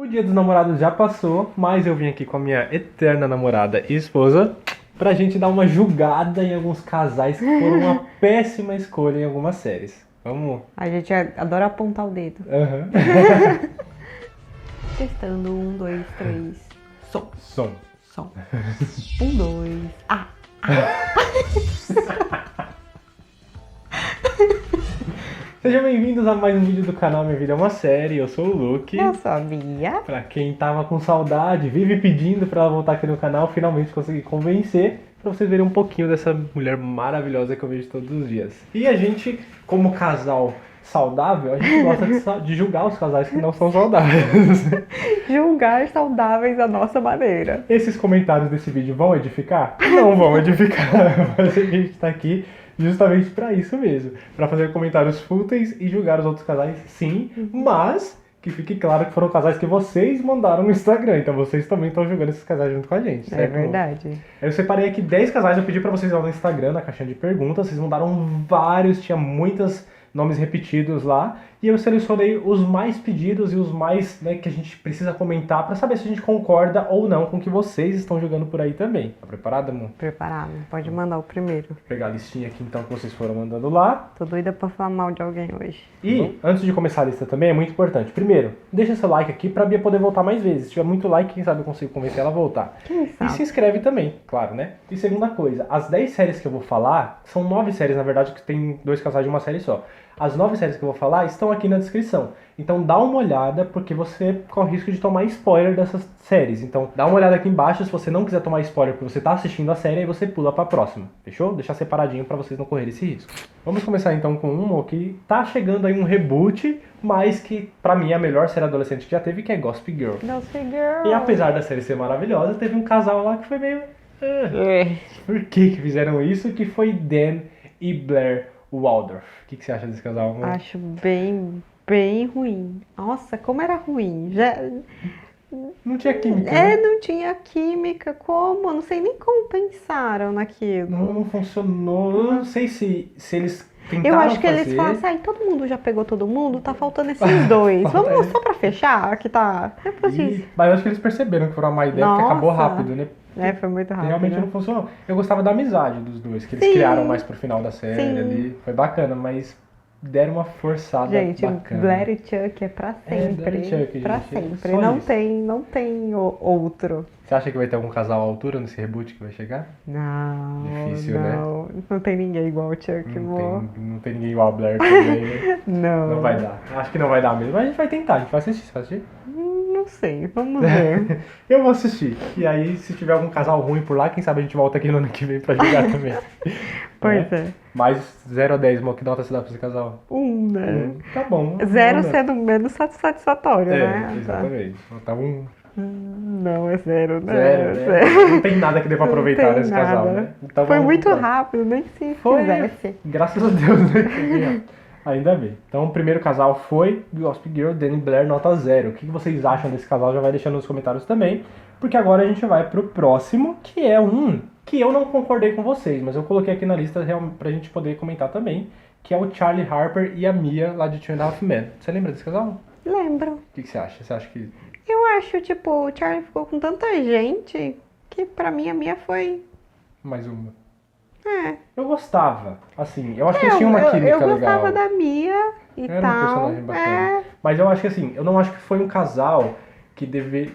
O dia dos namorados já passou, mas eu vim aqui com a minha eterna namorada e esposa pra gente dar uma julgada em alguns casais que foram uma péssima escolha em algumas séries. Vamos? A gente adora apontar o dedo. Aham. Testando, 1, 2, 3. Som, Som. som. 1, 2. Sejam bem-vindos a mais um vídeo do canal Minha Vida é uma Série. Eu sou o Luke. Eu sou a Bia. Pra quem tava com saudade, vive pedindo pra ela voltar aqui no canal, finalmente consegui convencer pra vocês verem um pouquinho dessa mulher maravilhosa que eu vejo todos os dias. E a gente, como casal saudável, a gente gosta de julgar os casais que não são saudáveis. Julgar saudáveis à nossa maneira. Esses comentários desse vídeo vão edificar? Não vão edificar, mas a gente tá aqui justamente pra isso mesmo, pra fazer comentários fúteis e julgar os outros casais, sim, mas que fique claro que foram casais que vocês mandaram no Instagram, então vocês também estão julgando esses casais junto com a gente, certo? É verdade. Eu separei aqui 10 casais, eu pedi pra vocês lá no Instagram, na caixinha de perguntas, vocês mandaram vários, tinha muitos nomes repetidos lá, e eu selecionei os mais pedidos e os mais, né, que a gente precisa comentar pra saber se a gente concorda ou não com o que vocês estão jogando por aí também. Tá preparado, amor? Preparado. Pode mandar o primeiro. Vou pegar a listinha aqui então que vocês foram mandando lá. Tô doida pra falar mal de alguém hoje. E, antes de começar a lista também, é muito importante. Primeiro, deixa seu like aqui pra Bia poder voltar mais vezes. Se tiver muito like, quem sabe eu consigo convencer ela a voltar. Quem E sabe? se inscreve também, claro, né? E segunda coisa, as 10 séries que eu vou falar, são 9 séries, na verdade, que tem 2 casais de uma série só. As 9 séries que eu vou falar estão aqui na descrição. Então dá uma olhada, porque você corre o risco de tomar spoiler dessas séries. Então dá uma olhada aqui embaixo, se você não quiser tomar spoiler porque você tá assistindo a série, aí você pula pra próxima. Fechou? Deixar separadinho pra vocês não correrem esse risco. Vamos começar então com uma que tá chegando aí um reboot, mas que pra mim é a melhor série adolescente que já teve, que é Gossip Girl. Gossip Girl. E apesar da série ser maravilhosa, teve um casal lá que foi meio... Por que fizeram isso? Que foi Dan e Blair Waldorf. O que você acha desse casal, amor? Acho bem ruim. Nossa, como era ruim. Já... Não tinha química, né? não tinha química. Como? Não sei nem como pensaram naquilo. Não funcionou. Eu não sei se eles tentaram Eu acho que fazer. eles falam assim, todo mundo já pegou todo mundo, tá faltando esses dois. Falta Vamos ele. só pra fechar, que tá... Depois disso. Mas eu acho que eles perceberam que foi uma má ideia, porque acabou Nossa. rápido, né? Foi muito rápido. Realmente né? não funcionou. Eu gostava da amizade dos dois, que eles Sim. criaram mais pro final da série Sim. ali. Foi bacana, mas deram uma forçada Gente, bacana. Blair e Chuck é pra sempre. Blair e Chuck, pra gente, sempre. só Não isso. tem outro. Você acha que vai ter algum casal à altura nesse reboot que vai chegar? Não, Difícil, né? não tem ninguém igual o Chuck, amor. Não tem ninguém igual a Blair também, né? Não. Não vai dar. Acho que não vai dar mesmo, mas a gente vai tentar, a gente vai assistir. Você vai assistir? Não sei, vamos ver. Eu vou assistir. E aí, se tiver algum casal ruim por lá, quem sabe a gente volta aqui no ano que vem pra jogar também. Pois é. Mas 0 a 10, amor, que nota você dá pra esse casal? Né? Tá bom. Zero Não, sendo menos satisfatório, né? exatamente. Tá um Não, é zero, né? zero, né? Não tem nada que dê pra Não aproveitar tem nesse casal, nada. né? Então Foi vamos muito pro- rápido, nem se Foi. fizesse. Graças a Deus, né? Ainda bem. Então o primeiro casal foi Gossip Girl, Dan e Blair, nota 0. O que vocês acham desse casal? Já vai deixando nos comentários também. Porque agora a gente vai pro próximo, que é um que eu não concordei com vocês, mas eu coloquei aqui na lista pra gente poder comentar também, que é o Charlie Harper e a Mia, lá de Two and a Half Men. Você lembra desse casal? Lembro. O que você acha? Você acha que... Eu acho, tipo, o Charlie ficou com tanta gente que pra mim a minha foi... Mais uma. É. Eu gostava, assim, eu acho que eles tinham uma química eu legal. gostava da Mia e Era um tal. personagem bacana. Mas eu acho que assim, eu não acho que foi um casal que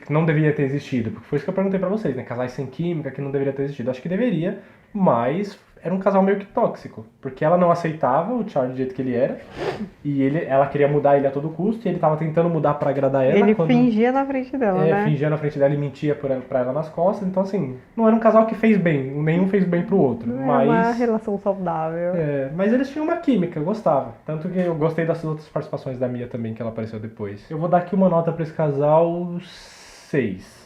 não deveria ter existido. Porque foi isso que eu perguntei pra vocês, né? Casais sem química que não deveria ter existido. Acho que deveria, mas era um casal meio que tóxico. Porque ela não aceitava o Charlie do jeito que ele era. E ela queria mudar ele a todo custo. E ele tava tentando mudar pra agradar ela. Ele quando... fingia na frente dela, né? fingia na frente dela e mentia pra ela nas costas. Então assim, não era um casal que fez bem. Nenhum fez bem pro outro. Não mas... é uma relação saudável. Mas eles tinham uma química, eu gostava. Tanto que eu gostei das outras participações da Mia também, que ela apareceu depois. Eu vou dar aqui uma nota pra esse casal 6.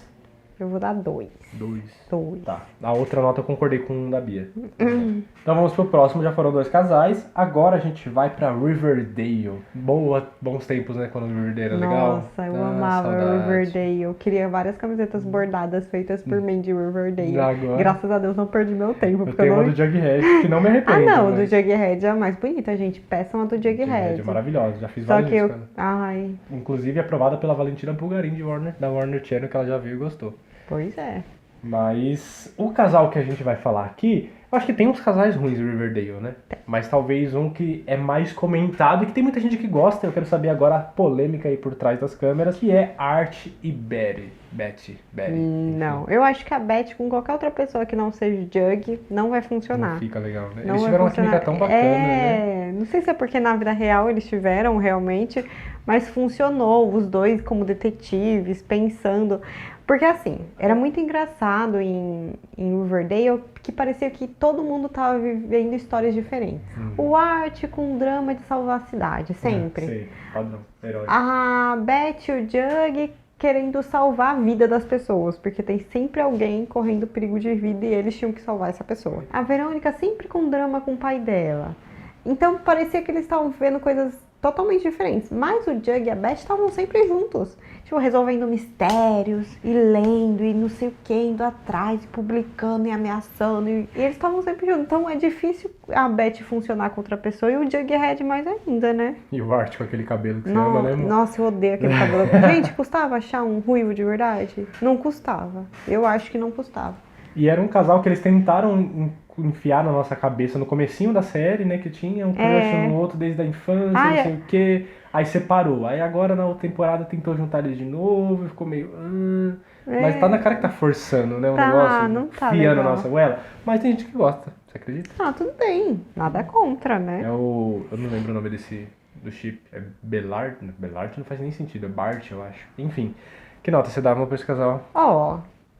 Eu vou dar 2. 2. 2. Tá. A outra nota eu concordei com o da Bia. Então vamos pro próximo, já foram 2 casais. Agora a gente vai pra Riverdale. Bons tempos, né? Quando o Riverdale era legal. Nossa, eu amava Riverdale. Eu queria várias camisetas bordadas feitas por mim de Riverdale. Agora- Graças a Deus não perdi meu tempo. Eu Porque tenho eu uma não... do Jughead, que não me arrependo. Ah, não, mas do Jughead é a mais bonita, gente. Peçam a do Jughead é Jughead. maravilhosa, já fiz Só várias que vezes eu... com ela. Ai, Inclusive aprovada pela Valentina Pulgarim da Warner Channel, que ela já viu e gostou. pois é. Mas o casal que a gente vai falar aqui, eu acho que tem uns casais ruins em Riverdale, né? Mas talvez um que é mais comentado e que tem muita gente que gosta. Eu quero saber agora a polêmica aí por trás das câmeras, que é Art e Betty. Betty. Não, eu acho que a Beth com qualquer outra pessoa que não seja Jug não vai funcionar. Não fica legal, né? Não Eles vai tiveram uma funcionar. química tão bacana, né? Não sei se é porque na vida real eles tiveram realmente, mas funcionou, os dois como detetives, pensando. Porque assim, era muito engraçado em Riverdale que parecia que todo mundo tava vivendo histórias diferentes. O Art com drama de salvar a cidade, sempre. Sei, padrão, herói. A Beth e o Jug querendo salvar a vida das pessoas, porque tem sempre alguém correndo perigo de vida e eles tinham que salvar essa pessoa. A Verônica sempre com drama com o pai dela. Então parecia que eles estavam vivendo coisas totalmente diferentes. Mas o Jug e a Beth estavam sempre juntos. Tipo, resolvendo mistérios e lendo e não sei o que, indo atrás, e publicando e ameaçando. E eles estavam sempre juntos. Então é difícil a Beth funcionar com outra pessoa e o Jughead mais ainda, né? E o Art com aquele cabelo que você ama, né, amor? Nossa, eu odeio aquele cabelo. Gente, custava achar um ruivo de verdade? Não custava. Eu acho que não custava. E era um casal que eles tentaram enfiar na nossa cabeça no comecinho da série, né? Que tinha um crush no outro desde a infância, não sei o quê. Aí separou. Aí agora na outra temporada tentou juntar eles de novo e ficou meio... Mas tá na cara que tá forçando, né? O negócio, não tá enfiando legal. a nossa goela. Mas tem gente que gosta, você acredita? Ah, tudo bem. Nada contra, né? É o... Eu não lembro o nome do chip. É Bellard? Bellard não faz nem sentido, é Bart, eu acho. Enfim. Que nota você dava pra esse casal? Ó,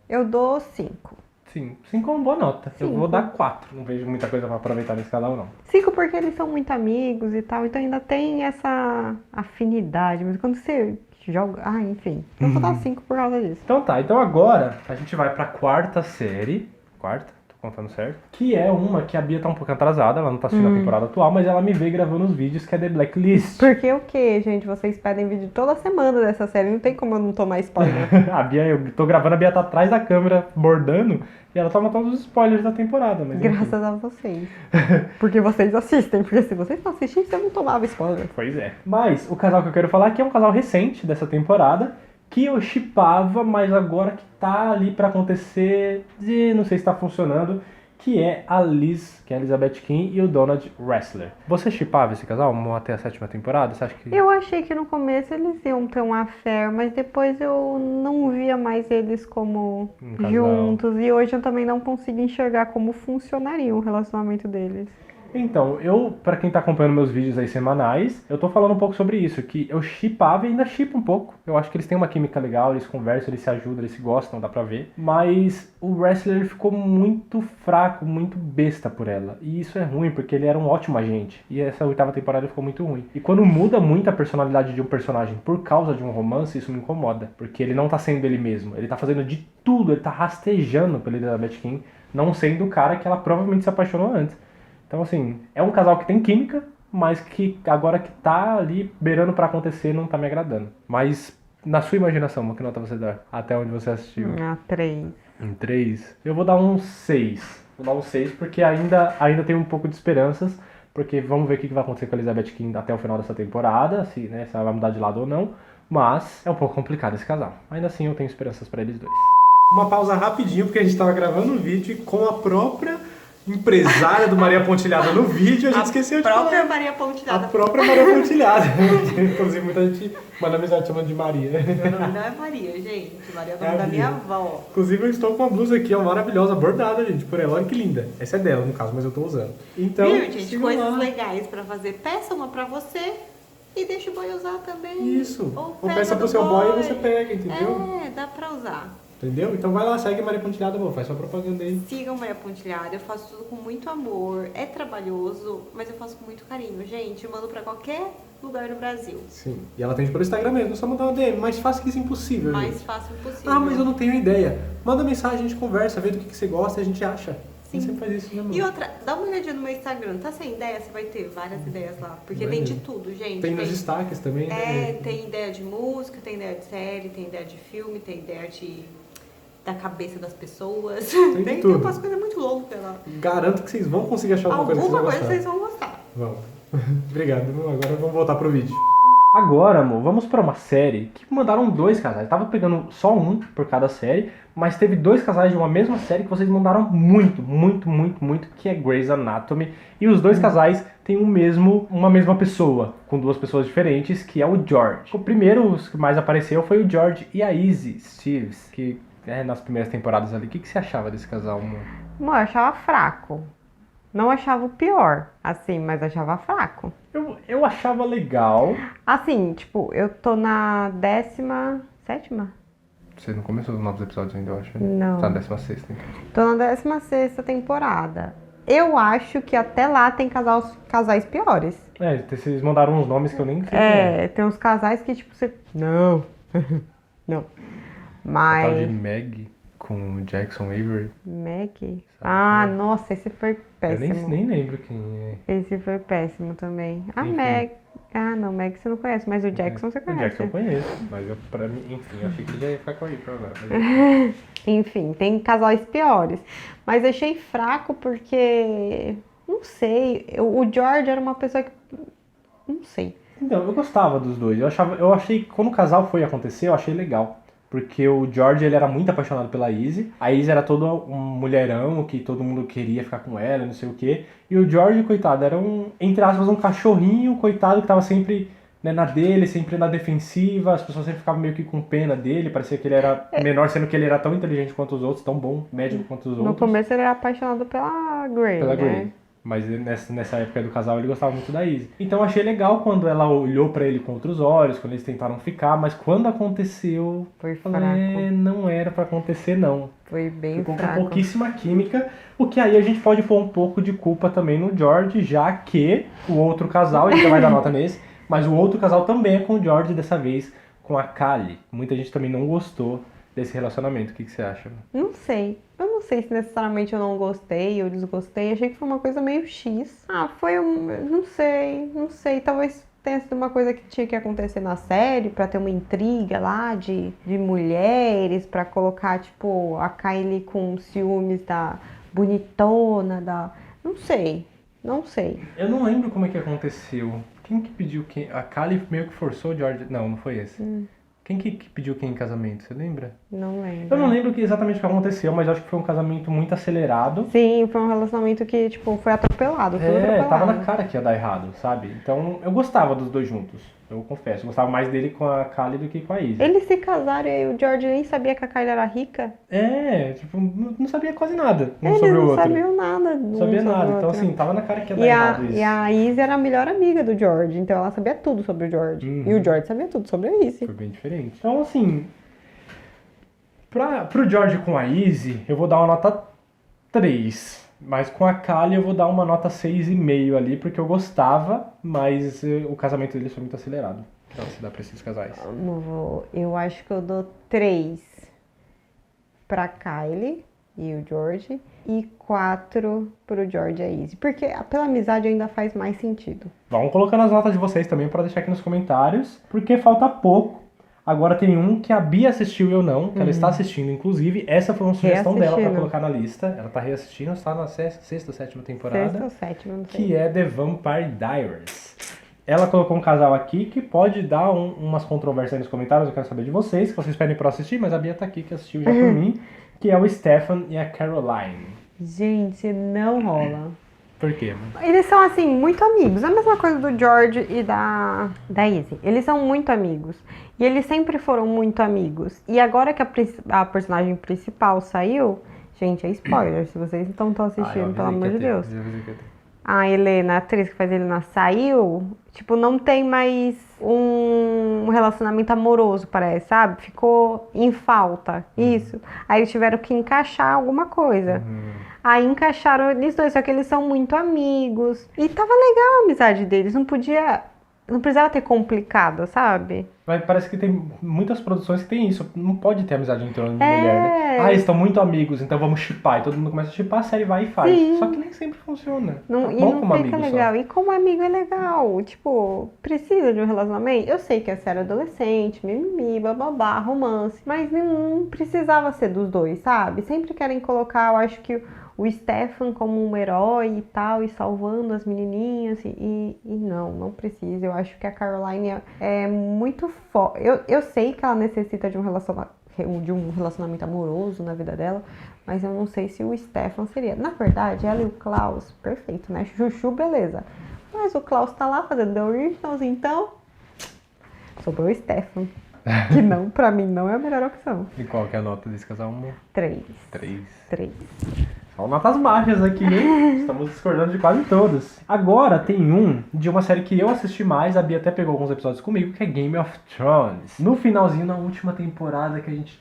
eu dou 5. Sim, 5 é uma boa nota. Eu 5. vou dar 4. Não vejo muita coisa pra aproveitar nesse casal, não. 5 porque eles são muito amigos e tal, então ainda tem essa afinidade. Mas quando você joga... Ah, enfim. Eu vou dar 5 por causa disso. Então tá, então agora a gente vai pra quarta série. Quarta? Tô contando certo. Que é uma que a Bia tá um pouco atrasada, ela não tá assistindo a temporada atual, mas ela me vê gravando os vídeos, que é The Blacklist. Porque o que, gente? Vocês pedem vídeo toda semana dessa série. Não tem como eu não tomar spoiler. A Bia, eu tô gravando, a Bia tá atrás da câmera, bordando, e ela toma todos os spoilers da temporada. Mas enfim. Graças a vocês. Porque vocês assistem. Porque se vocês não assistissem, eu não tomava spoiler. Pois é. Mas o casal que eu quero falar aqui é um casal recente dessa temporada, que eu shippava, mas agora que tá ali pra acontecer, e não sei se tá funcionando, que é a Liz, que é a Elizabeth King, e o Donald Wrestler. Você shippava esse casal até a 7ª temporada? Você acha que... Eu achei que no começo eles iam ter um affair, mas depois eu não via mais eles como Um casal. juntos. E hoje eu também não consigo enxergar como funcionaria o relacionamento deles. Então, pra quem tá acompanhando meus vídeos aí semanais, eu tô falando um pouco sobre isso, que eu shippava e ainda shippo um pouco. Eu acho que eles têm uma química legal, eles conversam, eles se ajudam, eles se gostam, dá pra ver. Mas o Wrestler ficou muito fraco, muito besta por ela. E isso é ruim, porque ele era um ótimo agente. E essa 8ª temporada ficou muito ruim. E quando muda muito a personalidade de um personagem por causa de um romance, isso me incomoda. Porque ele não tá sendo ele mesmo. Ele tá fazendo de tudo, ele tá rastejando pela Elizabeth King, não sendo o cara que ela provavelmente se apaixonou antes. Então, assim, é um casal que tem química, mas que agora que tá ali beirando pra acontecer não tá me agradando. Mas, na sua imaginação, que nota você dá? Até onde você assistiu? 3. Em 3? Eu vou dar um 6. Vou dar um 6 porque ainda tem um pouco de esperanças, porque vamos ver o que vai acontecer com a Elizabeth King até o final dessa temporada, se ela vai mudar de lado ou não. Mas é um pouco complicado esse casal. Ainda assim, eu tenho esperanças pra eles dois. Uma pausa rapidinho, porque a gente tava gravando um vídeo com a própria empresária do Maria Pontilhada no vídeo, a gente esqueceu de falar. Maria Pontilhada. A própria Maria Pontilhada. Inclusive, muita gente manda amizade chamando de Maria. Meu nome não é Maria, gente. Maria é o nome da minha avó. Inclusive, eu estou com uma blusa aqui, ó, maravilhosa, bordada, gente, por ela. Olha que linda. Essa é dela, no caso, mas eu tô usando. Então, viu, gente? Coisas legais pra fazer. Peça uma pra você e deixa o boy usar também. Isso. Ou peça pro seu boy e você pega, entendeu? É, dá pra usar. Entendeu? Então vai lá, segue Maria Pontilhada, amor, faz sua propaganda aí. Sigam Maria Pontilhada, eu faço tudo com muito amor, é trabalhoso, mas eu faço com muito carinho, gente. Eu mando pra qualquer lugar do Brasil. Sim, e ela tem pelo Instagram mesmo, só mandar uma DM, mais fácil que isso é impossível, Mais gente. fácil possível. Ah, mas eu não tenho ideia. Manda mensagem, a gente conversa, vê do que você gosta e a gente acha. Sim. A gente sempre faz isso, né, amor? E outra, dá uma olhadinha no meu Instagram, tá sem ideia? Você vai ter várias ideias lá, porque tem de tudo, gente. Tem nos destaques também, né? Tem ideia de música, tem ideia de série, tem ideia de filme, tem ideia da cabeça das pessoas. Tem tudo. umas coisas muito loucas lá. Garanto que vocês vão conseguir achar alguma coisa que Alguma vocês coisa vão vocês gostar. vão gostar. Vamos. Obrigado. Agora vamos voltar pro vídeo. Agora, amor, vamos pra uma série que mandaram 2 casais. Eu tava pegando só um por cada série, mas teve 2 casais de uma mesma série que vocês mandaram muito, que é Grey's Anatomy. E os 2 casais têm uma mesma pessoa, com 2 pessoas diferentes, que é o George. O primeiro, os que mais apareceu, foi o George e a Izzy Steves, que nas primeiras temporadas ali. O que você achava desse casal, amor? Eu achava fraco. Não achava o pior, assim, mas achava fraco. Eu achava legal. Assim, tipo, eu tô na 17ª? Você não começou os novos episódios ainda, eu acho. Não. Tá na 16ª, então. Tô na 16ª temporada. Eu acho que até lá tem casais piores. Vocês mandaram uns nomes que eu nem sei quem é. Tem uns casais que, tipo, você... Não. Não. A tal de Mas... Meg com o Jackson Avery. Meg? Ah, nossa, esse foi péssimo. Eu nem lembro quem é. Esse foi péssimo também. A Enfim. Meg... Ah, não, Meg você não conhece, mas o Jackson você O conhece. Jackson eu conheço, mas pra mim, enfim, eu achei que ele já ia ficar com a April agora. Mas... Enfim, tem casais piores. Mas achei fraco porque... Não sei. O George era uma pessoa que... Não sei. Então, eu gostava dos dois. Eu achei que quando o casal foi acontecer, eu achei legal. Porque o George, ele era muito apaixonado pela Izzy. A Izzy era toda um mulherão que todo mundo queria ficar com ela, não sei o quê. E o George, coitado, era entre aspas, um cachorrinho, coitado, que tava sempre na dele, sempre na defensiva. As pessoas sempre ficavam meio que com pena dele. Parecia que ele era menor, sendo que ele era tão inteligente quanto os outros, tão bom, médico quanto os outros. No começo ele era apaixonado pela Grey, Pela né? Grey. Mas nessa época do casal ele gostava muito da Izzy. Então eu achei legal quando ela olhou pra ele com outros olhos, quando eles tentaram ficar, mas quando aconteceu, Foi falei, fraco. não era pra acontecer não. Foi bem Ficou com fraco. pouquíssima química, o que aí a gente pode pôr um pouco de culpa também no George, já que o outro casal, a gente já vai dar nota nesse, mas o outro casal também é com o George, dessa vez com a Kylie. Muita gente também não gostou desse relacionamento. O que você acha? Não sei. Eu não sei se necessariamente eu não gostei ou desgostei. Achei que foi uma coisa meio X. Foi Não sei. Talvez tenha sido uma coisa que tinha que acontecer na série pra ter uma intriga lá de mulheres, pra colocar, tipo, a Kylie com ciúmes da bonitona, da... Não sei. Eu não lembro como é que aconteceu. Quem que pediu quem? A Kylie meio que forçou o George... Não foi esse. Quem que pediu quem em casamento? Você lembra? Não lembro. Eu não lembro exatamente o que aconteceu, mas acho que foi um casamento muito acelerado. Sim, foi um relacionamento que, tipo, foi atropelado. Tudo atropelado. Tava na cara que ia dar errado, sabe? Então, eu gostava dos dois juntos. Eu confesso. Eu gostava mais dele com a Kylie do que com a Izzy. Eles se casaram e aí o George nem sabia que a Kylie era rica. Não sabia quase nada um Eles sobre o não outro. sabiam nada. Não sabia nada. Então, assim, tava na cara que ia dar errado isso. E a Izzy era a melhor amiga do George, então ela sabia tudo sobre o George. E o George sabia tudo sobre a Izzy. Foi bem diferente. Então, assim, pro George com a Izzy, eu vou dar uma nota 3. Mas com a Kylie eu vou dar uma nota 6,5 ali, porque eu gostava, mas o casamento deles foi muito acelerado. Então, se dá pra esses casais. Eu acho que eu dou 3 pra Kylie e o George e 4 pro George e a Izzy. Porque pela amizade ainda faz mais sentido. Vão colocando as notas de vocês também pra deixar aqui nos comentários, porque falta pouco. Agora tem um que a Bia assistiu e eu não, que ela está assistindo, inclusive. Essa foi uma sugestão dela pra colocar na lista. Ela tá reassistindo, está na sexta ou sétima temporada. Sexta ou sétima, não sei. Que é The Vampire Diaries. Ela colocou um casal aqui que pode dar umas controvérsias aí nos comentários, eu quero saber de vocês, que vocês pedem pra eu assistir, mas a Bia tá aqui, que assistiu já por mim, que é o Stefan e a Caroline. Gente, não rola. Por quê, mano? Eles são, assim, muito amigos. A mesma coisa do George e da Izzy. Eles são muito amigos. E eles sempre foram muito amigos. E agora que a personagem principal saiu... Gente, é spoiler, se vocês então estão assistindo, pelo amor de Deus. a Helena, a atriz que faz Helena, saiu, tipo, não tem mais um relacionamento amoroso, parece, sabe? Ficou em falta, isso. Aí eles tiveram que encaixar alguma coisa. Aí encaixaram eles dois, só que eles são muito amigos. E tava legal a amizade deles, não precisava ter complicado, sabe? Mas parece que tem muitas produções que tem isso. Não pode ter amizade entre homem e mulher, né? Ah, eles estão muito amigos, então vamos shippar. E todo mundo começa a shippar, a série vai e faz. Sim. Só que nem sempre funciona. Não, Tá e bom não como fica amigo legal. só. E como amigo é legal. Tipo, precisa de um relacionamento? Eu sei que é série adolescente, mimimi, bababá, romance. Mas não precisava ser dos dois, sabe? Sempre querem colocar, eu acho que o Stefan como um herói e tal, e salvando as menininhas. E não precisa. Eu acho que a Caroline é muito forte. Eu sei que ela necessita de um relacionamento amoroso na vida dela, mas eu não sei se o Stefan seria. Na verdade, ela e o Klaus, perfeito, né? Chuchu, beleza. Mas o Klaus tá lá fazendo The Originals, então sobrou o Stefan. Que não, pra mim, não é a melhor opção. E qual que é a nota desse casal? 3. 3. São notas baixas aqui, hein? Estamos discordando de quase todas. Agora tem um de uma série que eu assisti mais, a Bia até pegou alguns episódios comigo, que é Game of Thrones. No finalzinho, na última temporada, que a gente...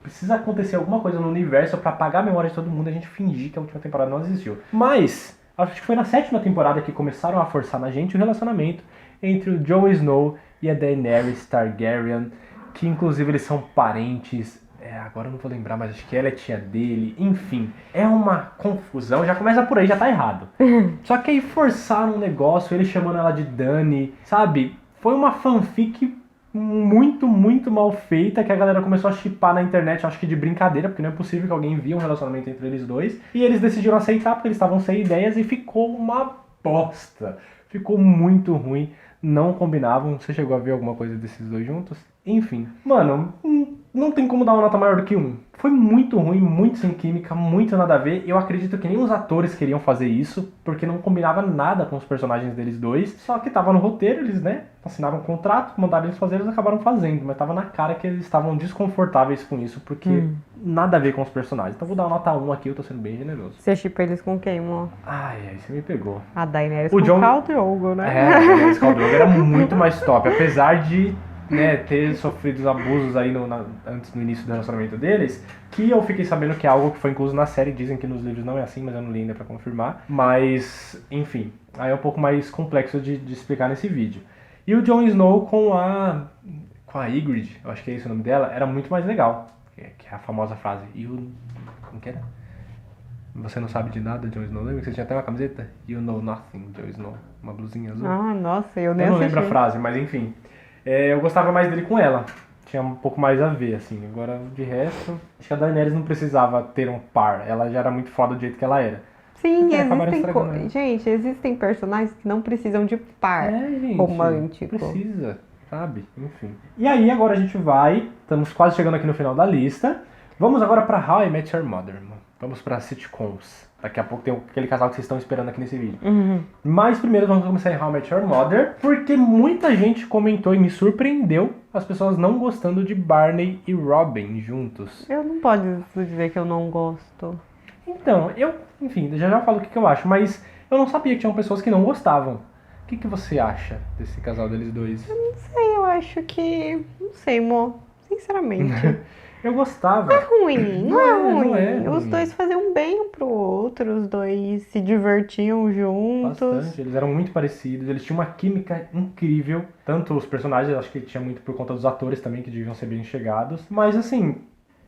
Precisa acontecer alguma coisa no universo pra apagar a memória de todo mundo e a gente fingir que a última temporada não existiu. Mas, acho que foi na 7ª temporada que começaram a forçar na gente o relacionamento entre o Jon Snow e a Daenerys Targaryen, que inclusive eles são parentes... agora eu não vou lembrar, mas acho que ela é tia dele. Enfim, é uma confusão. Já começa por aí, já tá errado. Só que aí forçaram um negócio, ele chamando ela de Dani, sabe? Foi uma fanfic muito, muito mal feita, que a galera começou a shippar na internet, acho que de brincadeira, porque não é possível que alguém via um relacionamento entre eles dois. E eles decidiram aceitar, porque eles estavam sem ideias, e ficou uma bosta. Ficou muito ruim, não combinavam. Você chegou a ver alguma coisa desses dois juntos? Enfim, mano, não tem como dar uma nota maior do que 1. Foi muito ruim, muito sem química, muito nada a ver. Eu acredito que nem os atores queriam fazer isso, porque não combinava nada com os personagens deles dois. Só que tava no roteiro, eles, né, assinaram um contrato, mandaram eles fazer, eles acabaram fazendo. Mas tava na cara que eles estavam desconfortáveis com isso, porque nada a ver com os personagens. Então vou dar uma nota 1 aqui, eu tô sendo bem generoso. Você shippa eles com quem, amor? Ai, aí você me pegou. A Daenerys O com Jon... o Khal Drogo, né? A Daenerys Khal Drogo era muito mais top, apesar de... ter sofrido os abusos aí antes no início do relacionamento deles, que eu fiquei sabendo que é algo que foi incluso na série, dizem que nos livros não é assim, mas eu não li ainda pra confirmar, mas, enfim, aí é um pouco mais complexo de explicar nesse vídeo. E o Jon Snow com a Ygritte, eu acho que é esse o nome dela, era muito mais legal, que é a famosa frase, como que era? Você não sabe de nada, Jon Snow? Lembra que você tinha até uma camiseta? You know nothing, Jon Snow, uma blusinha azul. Ah, nossa, eu nem Eu não assisti. lembro a frase, mas enfim. Eu gostava mais dele com ela. Tinha um pouco mais a ver, assim. Agora, de resto, acho que a Daenerys não precisava ter um par. Ela já era muito foda do jeito que ela era. Sim, Existem gente, existem personagens que não precisam de par gente, romântico. Precisa, sabe? Enfim. E aí, agora a gente estamos quase chegando aqui no final da lista. Vamos agora pra How I Met Your Mother, mano. Vamos pra sitcoms. Daqui a pouco tem aquele casal que vocês estão esperando aqui nesse vídeo. Mas primeiro vamos começar em How I Met Your Mother, porque muita gente comentou e me surpreendeu as pessoas não gostando de Barney e Robin juntos. Eu não posso dizer que eu não gosto. Então, enfim, já falo o que eu acho, mas eu não sabia que tinham pessoas que não gostavam. O que você acha desse casal deles dois? Eu não sei, eu acho que... Não sei, amor. Sinceramente. Eu gostava. Não é ruim, não é ruim. Não é Os ruim. dois faziam bem um pro outro, os dois se divertiam juntos. Bastante, eles eram muito parecidos, eles tinham uma química incrível. Tanto os personagens, acho que tinha muito por conta dos atores também, que deviam ser bem chegados. Mas assim,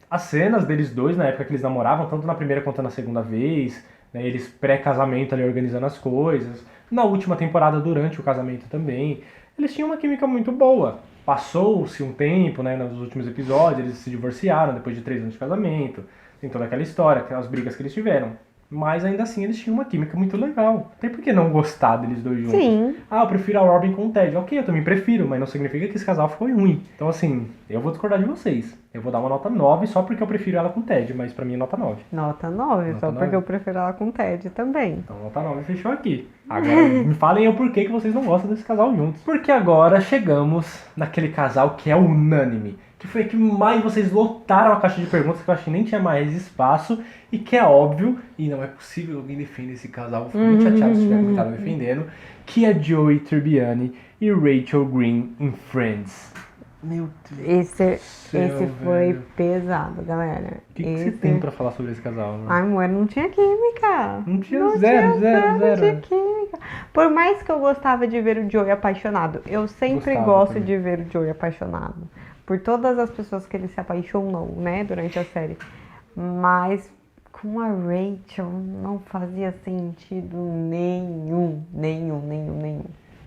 as cenas deles dois, na época que eles namoravam, tanto na primeira quanto na segunda vez, né, eles pré-casamento ali organizando as coisas. Na última temporada, durante o casamento também, eles tinham uma química muito boa. Passou-se um tempo, né, nos últimos episódios, eles se divorciaram depois de 3 anos de casamento. Tem toda aquela história, aquelas brigas que eles tiveram. Mas ainda assim eles tinham uma química muito legal. Tem por que não gostar deles dois juntos? Sim. Ah, eu prefiro a Robin com o Ted. Ok, eu também prefiro, mas não significa que esse casal foi ruim. Então assim, eu vou discordar de vocês. Eu vou dar uma nota 9 só porque eu prefiro ela com o Ted, mas pra mim é nota 9. Nota 9, Nota só 9? porque eu prefiro ela com Ted também. Então nota 9 fechou aqui. Agora me falem o porquê que vocês não gostam desse casal juntos. Porque agora chegamos naquele casal que é unânime. que foi a que mais vocês lotaram a caixa de perguntas, que eu acho que nem tinha mais espaço, e que é óbvio, e não é possível alguém defender esse casal, eu fico muito chateado se tiver comentado defendendo, que é Joey Tribbiani e Rachel Green em Friends. Meu Deus. Esse foi pesado, galera. O que você tem pra falar sobre esse casal? Né? Ai, amor, não tinha química. Não tinha zero. Não tinha química. Por mais que eu gostava de ver o Joey apaixonado, eu sempre gosto de ver o Joey apaixonado. Por todas as pessoas que ele se apaixonou, né, durante a série. Mas com a Rachel não fazia sentido nenhum.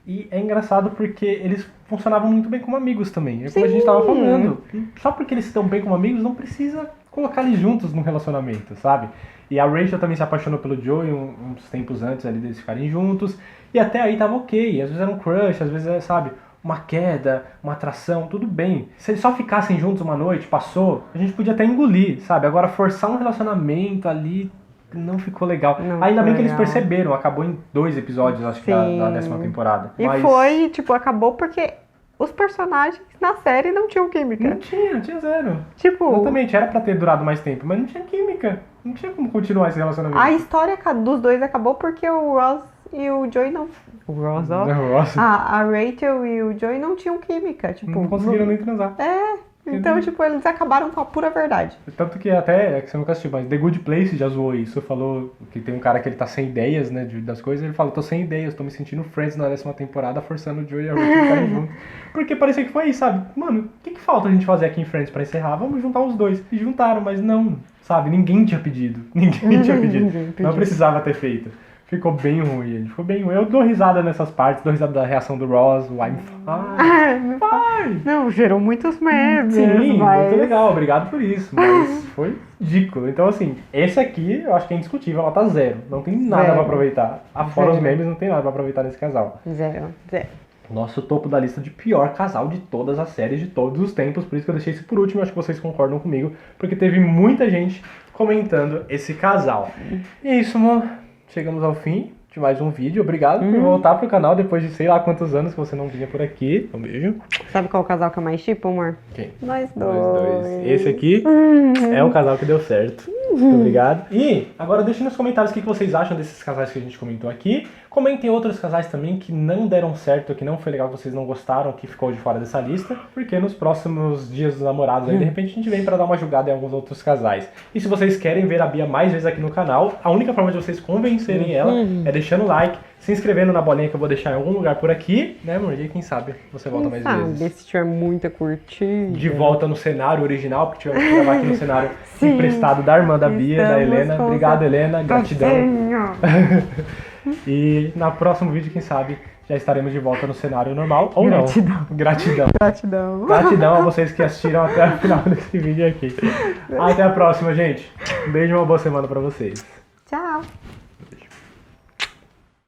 E é engraçado porque eles funcionavam muito bem como amigos também. É como a gente tava falando. Só porque eles estão bem como amigos, não precisa colocar eles juntos num relacionamento, sabe? E a Rachel também se apaixonou pelo Joey uns tempos antes ali deles ficarem juntos. E até aí tava ok. Às vezes era um crush, às vezes, sabe, uma queda, uma atração, tudo bem. Se eles só ficassem juntos uma noite, passou, a gente podia até engolir, sabe? Agora forçar um relacionamento ali não ficou legal. Ainda bem que eles perceberam, acabou em 2 episódios, acho que da 10ª temporada. E foi, tipo, acabou porque os personagens na série não tinham química. Não tinha zero. Tipo, exatamente, era pra ter durado mais tempo, mas não tinha química. Não tinha como continuar esse relacionamento. A história dos dois acabou porque o Ross e o Joey não... O Ross, ó. A Rachel e o Joey não tinham química, tipo... Não conseguiram nem transar. Então, tipo, eles acabaram com a pura verdade. Tanto que até, é que você nunca assistiu, mas The Good Place já zoou isso. Falou que tem um cara que ele tá sem ideias, né, das coisas. Ele falou, tô sem ideias, tô me sentindo Friends na 10ª temporada, forçando o Joey e a Rachel ficarem juntos. Porque parecia que foi isso, sabe? Mano, o que falta a gente fazer aqui em Friends pra encerrar? Vamos juntar os dois. E juntaram, mas não, sabe? Ninguém tinha pedido. Não precisava ter feito. Ficou bem ruim, ele ficou bem ruim. Eu dou risada nessas partes, dou risada da reação do Ross, o I'm fine. Não, gerou muitos memes. Sim, muito legal, obrigado por isso, mas foi ridículo. Então, assim, esse aqui eu acho que é indiscutível, nota 0. Não tem nada pra aproveitar. Fora os memes, não tem nada pra aproveitar nesse casal. Zero. Nosso topo da lista de pior casal de todas as séries de todos os tempos, por isso que eu deixei esse por último, acho que vocês concordam comigo, porque teve muita gente comentando esse casal. E é isso, amor. Chegamos ao fim de mais um vídeo. Obrigado por voltar pro canal depois de sei lá quantos anos que você não vinha por aqui. Um beijo. Sabe qual casal que é mais tipo, amor? Quem? Nós dois. Esse aqui é o casal que deu certo. Muito obrigado. E agora deixem nos comentários o que vocês acham desses casais que a gente comentou aqui. Comentem outros casais também que não deram certo, que não foi legal, que vocês não gostaram, que ficou de fora dessa lista. Porque nos próximos dias dos namorados aí, de repente a gente vem pra dar uma julgada em alguns outros casais. E se vocês querem ver a Bia mais vezes aqui no canal, a única forma de vocês convencerem ela é deixando o like, se inscrevendo na bolinha que eu vou deixar em algum lugar por aqui, né, amor? E quem sabe você volta mais vezes. Se tiver muita curtida. De volta no cenário original, porque tivemos que gravar aqui no cenário emprestado da irmã da Bia, da Helena. Obrigado, Helena. Gratidão. E no próximo vídeo, quem sabe, já estaremos de volta no cenário normal ou não. Gratidão. Gratidão a vocês que assistiram até o final desse vídeo aqui. Até a próxima, gente. Um beijo e uma boa semana pra vocês. Tchau.